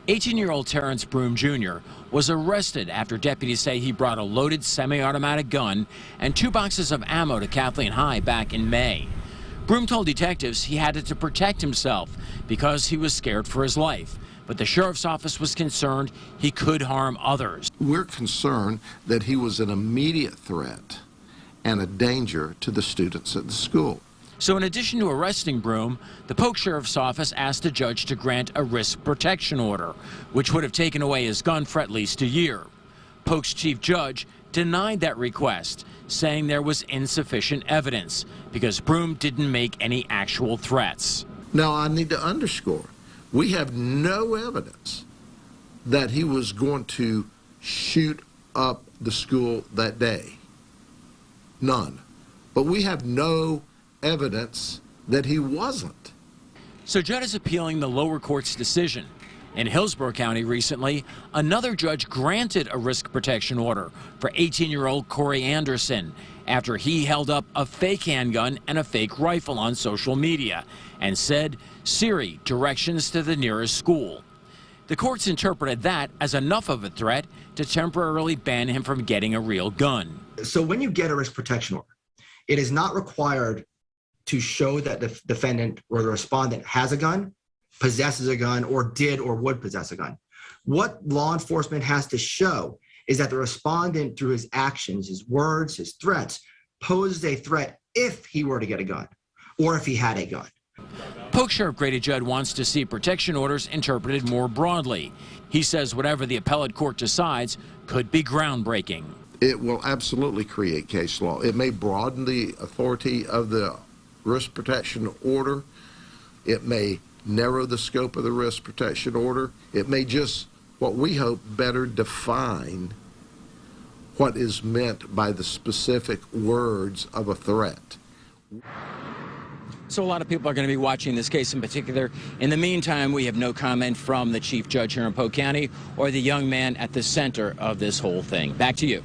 18-year-old Terrence Broom Jr. was arrested after deputies say he brought a loaded semi-automatic gun and 2 boxes of ammo to Kathleen High back in May. Broom told detectives he had it to protect himself because he was scared for his life. But the sheriff's office was concerned he could harm others. We're concerned that he was an immediate threat and a danger to the students at the school. So in addition to arresting Broom, the Polk Sheriff's Office asked a judge to grant a risk protection order, which would have taken away his gun for at least a year. Polk's chief judge denied that request, saying there was insufficient evidence because Broom didn't make any actual threats. Now, I need to underscore, we have no evidence that he was going to shoot up the school that day. None. But we have no evidence that he wasn't. So Judd is appealing the lower court's decision. In Hillsborough County recently, another judge granted a risk protection order for 18-year-old Corey Anderson after he held up a fake handgun and a fake rifle on social media and said, "Siri, directions to the nearest school." The courts interpreted that as enough of a threat to temporarily ban him from getting a real gun. So when you get a risk protection order, it is not required to show that the defendant or the respondent has a gun, possesses a gun, or did or would possess a gun. What law enforcement has to show is that the respondent, through his actions, his words, his threats, posed a threat if he were to get a gun or if he had a gun. Polk Sheriff Grady Judd wants to see protection orders interpreted more broadly. He says whatever the appellate court decides could be groundbreaking. It will absolutely create case law. It may broaden the authority of the risk protection order. It may narrow the scope of the risk protection order. It may just, what we hope, better define what is meant by the specific words of a threat. So a lot of people are going to be watching this case in particular. In the meantime, we have no comment from the chief judge here in Polk County or the young man at the center of this whole thing. Back to you.